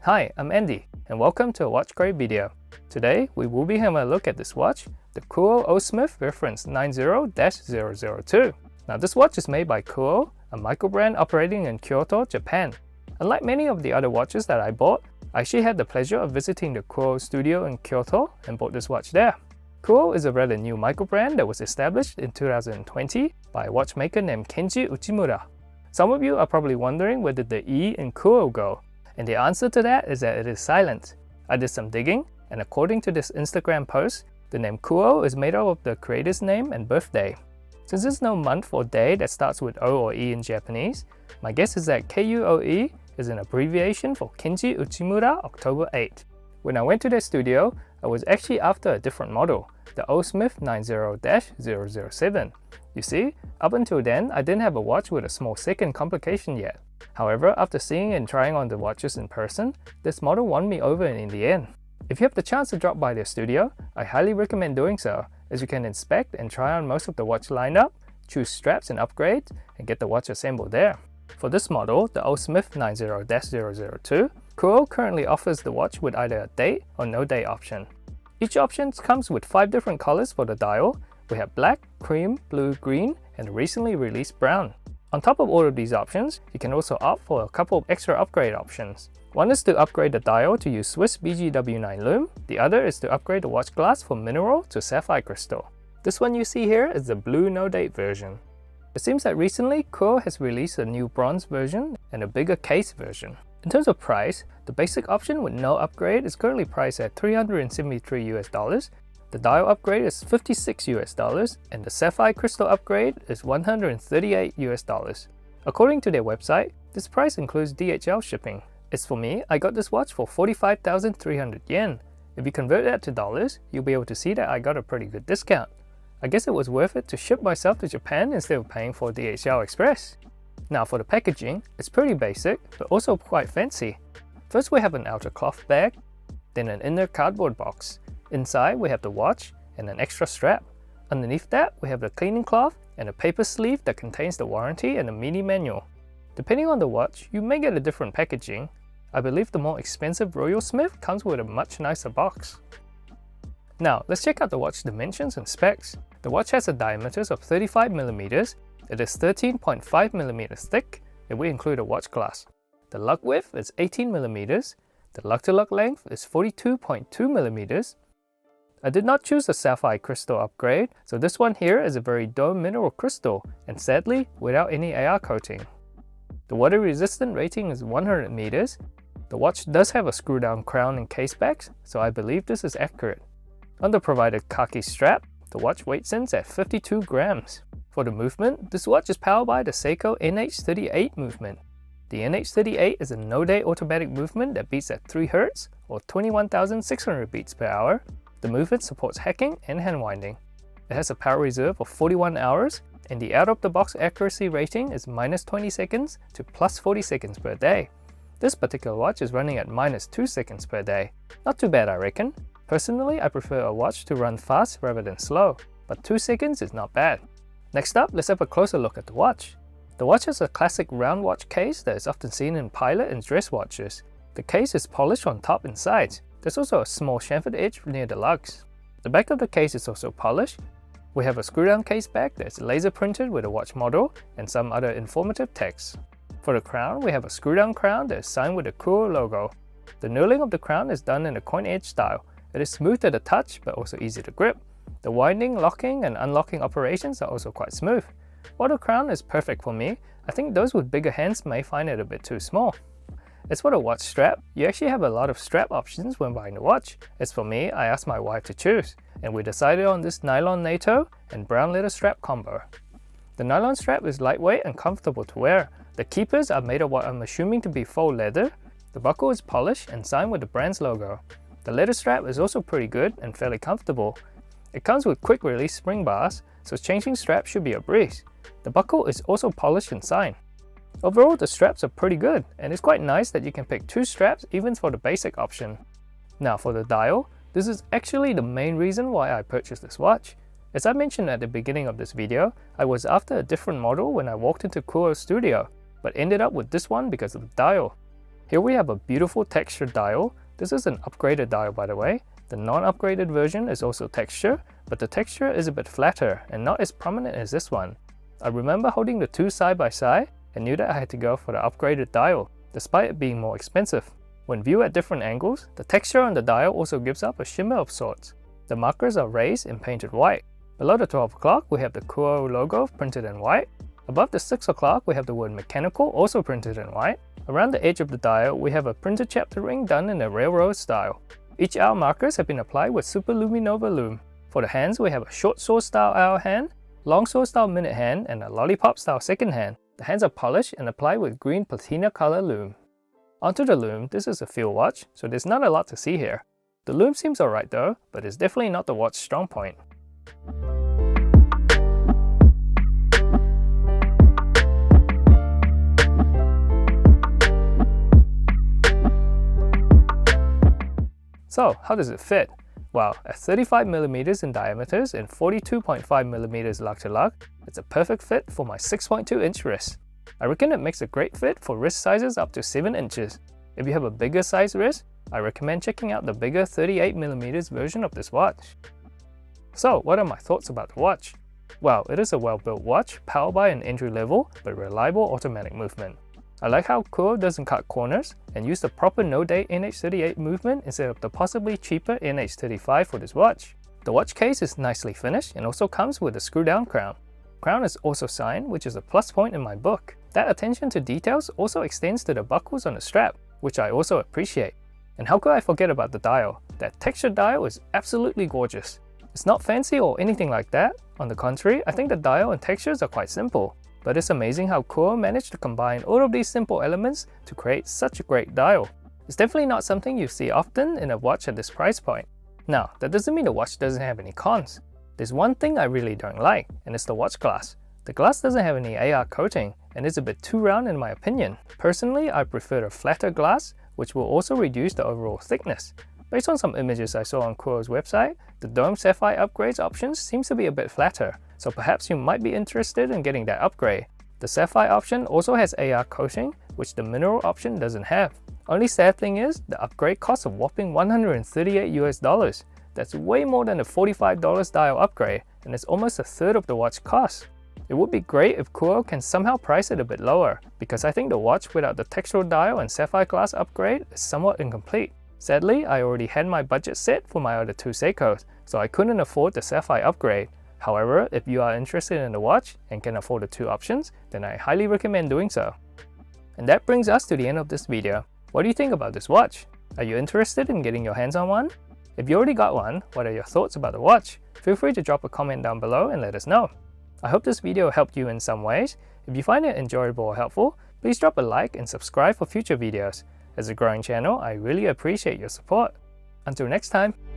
Hi, I'm Andy, and welcome to a Watch Crave video. Today, we will be having a look at this watch, the Kuo O-Smith reference 90-002. Now this watch is made by Kuo, a micro-brand operating in Kyoto, Japan. Unlike many of the other watches that I bought, I actually had the pleasure of visiting the Kuo studio in Kyoto and bought this watch there. Kuo is a rather new micro-brand that was established in 2020 by a watchmaker named Kenji Uchimura. Some of you are probably wondering where did the E in Kuo go, and the answer to that is that it is silent. I did some digging, and according to this Instagram post, the name Kuo is made up of the creator's name and birthday. Since there's no month or day that starts with O or E in Japanese, my guess is that KUOE is an abbreviation for Kenji Uchimura October 8. When I went to their studio, I was actually after a different model, the O-Smith 90-007. You see, up until then, I didn't have a watch with a small second complication yet. However, after seeing and trying on the watches in person, this model won me over in the end. If you have the chance to drop by their studio, I highly recommend doing so, as you can inspect and try on most of the watch lineup, choose straps and upgrades, and get the watch assembled there. For this model, the O-Smith 90-002, Kuo currently offers the watch with either a date or no date option. Each option comes with 5 different colors for the dial. We have black, cream, blue, green, and a recently released brown. On top of all of these options, you can also opt for a couple of extra upgrade options. One is to upgrade the dial to use Swiss BGW9 lume, the other is to upgrade the watch glass from mineral to sapphire crystal. This one you see here is the blue no-date version. It seems that recently Kuo has released a new bronze version and a bigger case version. In terms of price, the basic option with no upgrade is currently priced at $373 US, the dial upgrade is $56 US, and the sapphire crystal upgrade is $138 US. According to their website, this price includes DHL shipping. As for me, I got this watch for 45,300 yen. If you convert that to dollars, you'll be able to see that I got a pretty good discount. I guess it was worth it to ship myself to Japan instead of paying for DHL Express. Now for the packaging, it's pretty basic, but also quite fancy. First we have an outer cloth bag, then an inner cardboard box. Inside we have the watch and an extra strap. Underneath that we have the cleaning cloth and a paper sleeve that contains the warranty and a mini manual. Depending on the watch, you may get a different packaging. I believe the more expensive Royal Smith comes with a much nicer box. Now let's check out the watch dimensions and specs. The watch has a diameter of 35mm, it is 13.5mm thick if we include a watch glass. The lug width is 18mm, the lug-to-lug length is 42.2mm. I did not choose the sapphire crystal upgrade, so this one here is a very dull mineral crystal, and sadly without any AR coating. The water resistant rating is 100 meters. The watch does have a screw down crown and case backs, so I believe this is accurate. On the provided khaki strap, the watch weight ends at 52 grams. For the movement, this watch is powered by the Seiko NH38 movement. The NH38 is a no-date automatic movement that beats at 3 Hz or 21,600 beats per hour. The movement supports hacking and hand winding. It has a power reserve of 41 hours, and the out-of-the-box accuracy rating is -20 seconds to +40 seconds per day. This particular watch is running at -2 seconds per day. Not too bad, I reckon. Personally, I prefer a watch to run fast rather than slow, but 2 seconds is not bad. Next up, let's have a closer look at the watch. The watch has a classic round watch case that is often seen in pilot and dress watches. The case is polished on top and sides. There's also a small chamfered edge near the lugs. The back of the case is also polished. We have a screw-down case back that's laser printed with a watch model and some other informative text. For the crown, we have a screw-down crown that is signed with the Kuo logo. The knurling of the crown is done in a coin edge style. It is smooth to the touch but also easy to grip. The winding, locking and unlocking operations are also quite smooth. While the crown is perfect for me, I think those with bigger hands may find it a bit too small. As for the watch strap, you actually have a lot of strap options when buying the watch. As for me, I asked my wife to choose, and we decided on this nylon NATO and brown leather strap combo. The nylon strap is lightweight and comfortable to wear. The keepers are made of what I'm assuming to be faux leather. The buckle is polished and signed with the brand's logo. The leather strap is also pretty good and fairly comfortable. It comes with quick release spring bars, so changing straps should be a breeze. The buckle is also polished and signed. Overall, the straps are pretty good, and it's quite nice that you can pick 2 straps even for the basic option. Now for the dial, this is actually the main reason why I purchased this watch. As I mentioned at the beginning of this video, I was after a different model when I walked into Kuo's studio, but ended up with this one because of the dial. Here we have a beautiful textured dial. This is an upgraded dial, by the way. The non-upgraded version is also texture, but the texture is a bit flatter and not as prominent as this one. I remember holding the two side by side and knew that I had to go for the upgraded dial, despite it being more expensive. When viewed at different angles, the texture on the dial also gives up a shimmer of sorts. The markers are raised and painted white. Below the 12 o'clock, we have the Kuo logo printed in white. Above the 6 o'clock, we have the word mechanical also printed in white. Around the edge of the dial, we have a printed chapter ring done in a railroad style. Each hour markers have been applied with Super Luminova Lume. For the hands, we have a short saw style hour hand, long saw style minute hand, and a lollipop style second hand. The hands are polished and applied with green patina color lume. Onto the lume, this is a field watch, so there's not a lot to see here. The lume seems alright though, but it's definitely not the watch's strong point. So, how does it fit? Well, at 35mm in diameters and 42.5mm lug to lug, it's a perfect fit for my 6.2 inch wrist. I reckon it makes a great fit for wrist sizes up to 7 inches. If you have a bigger size wrist, I recommend checking out the bigger 38mm version of this watch. So, what are my thoughts about the watch? Well, it is a well-built watch, powered by an entry-level but reliable automatic movement. I like how Kuo doesn't cut corners and use the proper no-date NH38 movement instead of the possibly cheaper NH35 for this watch. The watch case is nicely finished and also comes with a screw-down crown. Crown is also signed, which is a plus point in my book. That attention to details also extends to the buckles on the strap, which I also appreciate. And how could I forget about the dial? That textured dial is absolutely gorgeous. It's not fancy or anything like that. On the contrary, I think the dial and textures are quite simple. But it's amazing how Kuo managed to combine all of these simple elements to create such a great dial. It's definitely not something you see often in a watch at this price point. Now, that doesn't mean the watch doesn't have any cons. There's one thing I really don't like, and it's the watch glass. The glass doesn't have any AR coating, and it's a bit too round in my opinion. Personally, I prefer a flatter glass, which will also reduce the overall thickness. Based on some images I saw on Kuo's website, the dome sapphire upgrades options seems to be a bit flatter, so perhaps you might be interested in getting that upgrade. The sapphire option also has AR coating, which the mineral option doesn't have. Only sad thing is, the upgrade costs a whopping $138 US. That's way more than a $45 dial upgrade, and it's almost a third of the watch cost. It would be great if Kuo can somehow price it a bit lower, because I think the watch without the textural dial and sapphire glass upgrade is somewhat incomplete. Sadly, I already had my budget set for my other two Seikos, so I couldn't afford the sapphire upgrade. However, if you are interested in the watch and can afford the two options, then I highly recommend doing so. And that brings us to the end of this video. What do you think about this watch? Are you interested in getting your hands on one? If you already got one, what are your thoughts about the watch? Feel free to drop a comment down below and let us know. I hope this video helped you in some ways. If you find it enjoyable or helpful, please drop a like and subscribe for future videos. As a growing channel, I really appreciate your support. Until next time!